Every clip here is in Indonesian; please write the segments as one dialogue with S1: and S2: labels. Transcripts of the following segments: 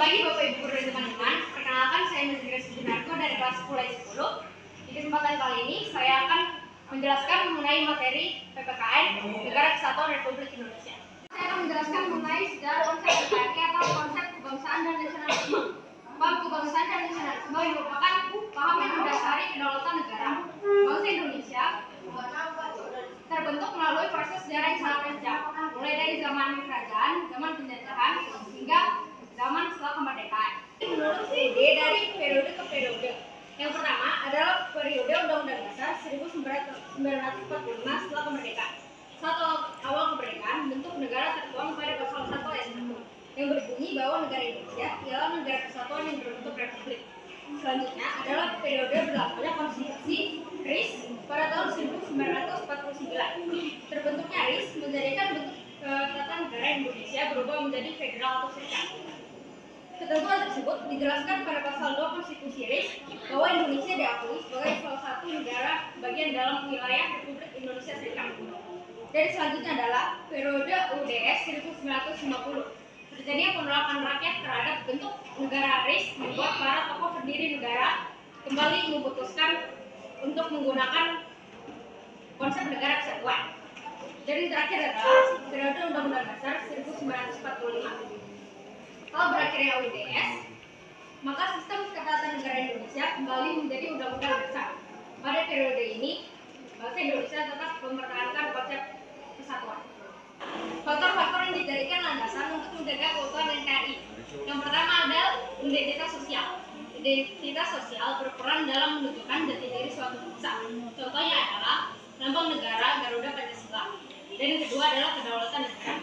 S1: pagi Bapak Ibu Guru dan teman-teman. Perkenalkan, saya Nazira Suginarto dari kelas 10. Di kesempatan kali ini saya akan menjelaskan mengenai materi PPKN Negara Kesatuan Republik Indonesia. Saya akan menjelaskan mengenai sejarah konsep NKRI atau konsep kebangsaan dan nasionalisme. Paham kebangsaan dan nasionalisme merupakan paham yang mendasari kedaulatan negara. Bangsa Indonesia terbentuk melalui proses sejarah yang sangat panjang, mulai dari zaman kerajaan, zaman penjajahan, hingga zaman setelah kemerdekaan. Menurut ide dari periode ke periode. Yang pertama adalah periode Undang-Undang Dasar 1945 setelah kemerdekaan. Saat awal kemerdekaan, bentuk negara tertuang pada pasal 1 ayat 1 yang berbunyi bahwa negara Indonesia ialah negara kesatuan yang berbentuk republik. Selanjutnya adalah periode berlakunya konstitusi RIS pada tahun 1949. Terbentuknya RIS menjadikan bentuk ketatanegaraan Indonesia berubah menjadi federal atau serikat. Ketentuan tersebut dijelaskan pada pasal 2 Konstitusi RIS bahwa Indonesia diakui sebagai salah satu negara bagian dalam wilayah Republik Indonesia Serikat. Dan selanjutnya adalah periode UDS 1950. Terjadinya penolakan rakyat terhadap bentuk negara RIS membuat para tokoh pendiri negara kembali memutuskan untuk menggunakan konsep negara kesatuan. Dan terakhir adalah periode Undang-Undang Dasar 1945. Kalau berakhirnya UDS, maka sistem ketatanegaraan Indonesia kembali menjadi Undang-Undang Dasar. Pada periode ini, bangsa Indonesia tetap mempertahankan konsep kesatuan. Faktor-faktor yang dijadikan landasan untuk menjaga keutuhan NKRI. Yang pertama adalah identitas sosial. Identitas sosial berperan dalam menunjukkan jati diri suatu bangsa. Contohnya adalah lambang negara Garuda Pancasila. Dan yang kedua adalah kedaulatan negara.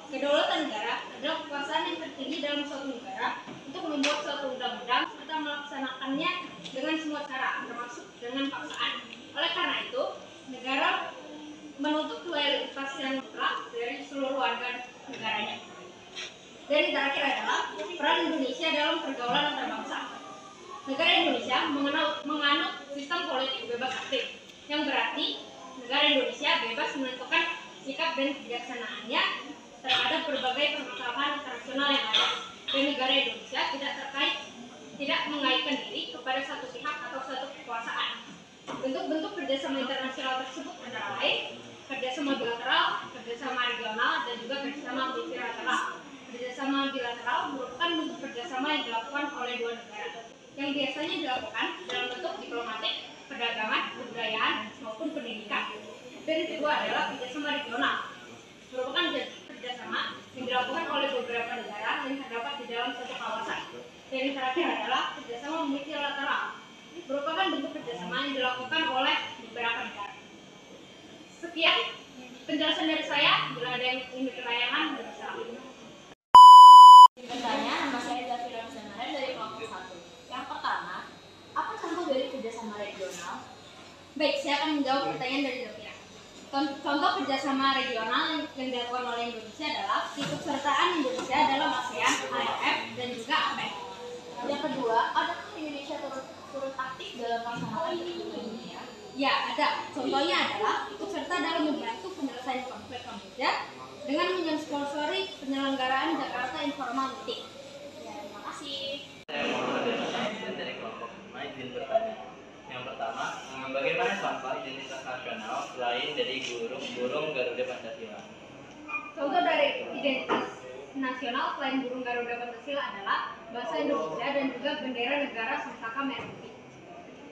S1: Kedaulatan negara adalah kekuasaan yang tertinggi dalam suatu negara untuk membuat suatu undang-undang serta melaksanakannya dengan semua cara, termasuk dengan paksaan. Oleh karena itu, negara menuntut loyalitas yang mutlak dari seluruh warga negaranya. Dan yang terakhir adalah peran Indonesia dalam pergaulan antar bangsa. Negara Indonesia menganut sistem politik bebas aktif, yang berarti negara Indonesia bebas menentukan sikap dan kebijaksanaannya terhadap berbagai permasalahan internasional yang ada. Dan negara Indonesia tidak mengaitkan diri kepada satu pihak atau satu kekuasaan. Bentuk-bentuk kerjasama internasional tersebut antara lain kerjasama bilateral, kerjasama regional, dan juga kerjasama multilateral. Kerjasama bilateral merupakan bentuk kerjasama yang dilakukan oleh dua negara, yang biasanya dilakukan dalam bentuk diplomatik, perdagangan, kebudayaan, maupun pendidikan. Dan yang kedua adalah kerjasama regional, merupakan kerjasama yang dilakukan oleh beberapa negara yang terdapat di dalam satu kawasan. Dan yang terakhir adalah kerjasama multilateral, merupakan bentuk kerjasama yang dilakukan oleh beberapa negara. Sekian penjelasan dari saya. Bila ada yang ingin bertanya, silakan.
S2: Bertanya, nama saya Zafira Nusantara dari kelompok 1. Yang pertama, apa contoh dari kerjasama regional?
S1: Baik, saya akan menjawab pertanyaan dari Zafira. Contoh kerjasama regional yang dilakukan oleh Indonesia adalah keikutsertaan Indonesia dalam ASEAN, AFF, dan juga APEC.
S2: Yang kedua, adakah Indonesia turut aktif dalam pelaksanaan Indonesia?
S1: Ya, ada. Contohnya adalah ikut serta dalam membantu penyelesaian konflik Kamboja dengan mensponsori penyelenggaraan Jakarta Informal Meeting.
S2: Ya, terima kasih.
S3: Saya Muhammad dari kelompok 5 izin bertanya. Yang pertama, bagaimana contoh identitas nasional selain dari burung Garuda Pancasila?
S1: Contoh dari identitas nasional selain burung Garuda Pancasila adalah bahasa Indonesia dan juga bendera negara Sasaka Merah Putih.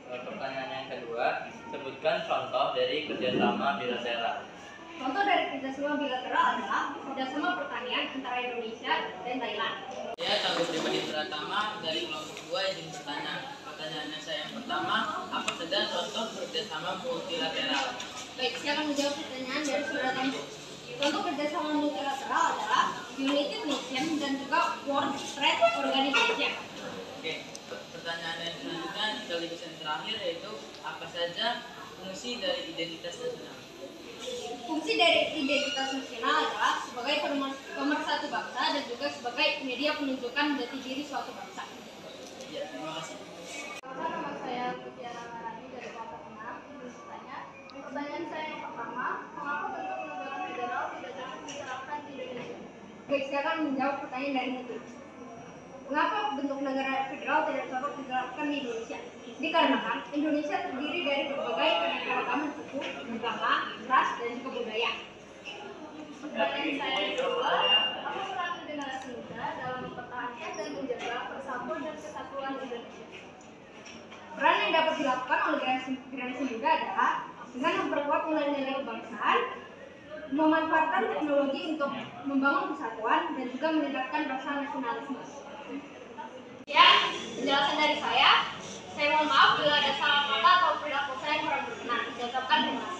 S3: Pertanyaan yang kedua, sebutkan contoh dari kerjasama bilateral.
S1: Contoh dari kerjasama bilateral adalah kerjasama pertanian antara Indonesia dan Thailand.
S4: Saya Tagus Pribadi Pratama dari kelompok 2 izin bertanya. Pertanyaannya saya yang pertama, apa saja contoh kerjasama multilateral?
S1: Baik, saya akan menjawab pertanyaan dari saudara Tambu. Contoh kerjasama multilateral adalah United Nations dan juga World Trade Organization.
S4: Oke, pertanyaan yang selanjutnya sekaligus yang terakhir yaitu apa saja fungsi dari identitas nasional?
S1: Fungsi dari identitas nasional adalah sebagai pemersatu bangsa dan juga sebagai media penunjukan jati diri suatu bangsa.
S4: Ya, terima kasih.
S5: Nama saya Tiara Marani dari kelompok 6. Bertanya, pertanyaan saya yang pertama, mengapa bentuk negara federal tidak dapat diterapkan di Indonesia?
S1: Baik, saya akan menjawab pertanyaan dari itu. Mengapa federal tidak cocok diterapkan di Indonesia. Dikarenakan Indonesia terdiri dari berbagai keanekaragaman suku, agama, ras, dan juga budaya.
S5: Pertanyaan saya kedua, apa peran generasi muda dalam mempertahankan dan menjaga persatuan dan kesatuan Indonesia?
S1: Peran yang dapat dilakukan oleh generasi muda adalah dengan memperkuat nilai-nilai kebangsaan, memanfaatkan teknologi untuk membangun persatuan, dan juga meningkatkan rasa nasionalisme.
S5: Ya, penjelasan dari saya. Saya mohon maaf bila ada salah kata atau perilaku saya yang kurang berkenan. Saya ucapkan terima kasih.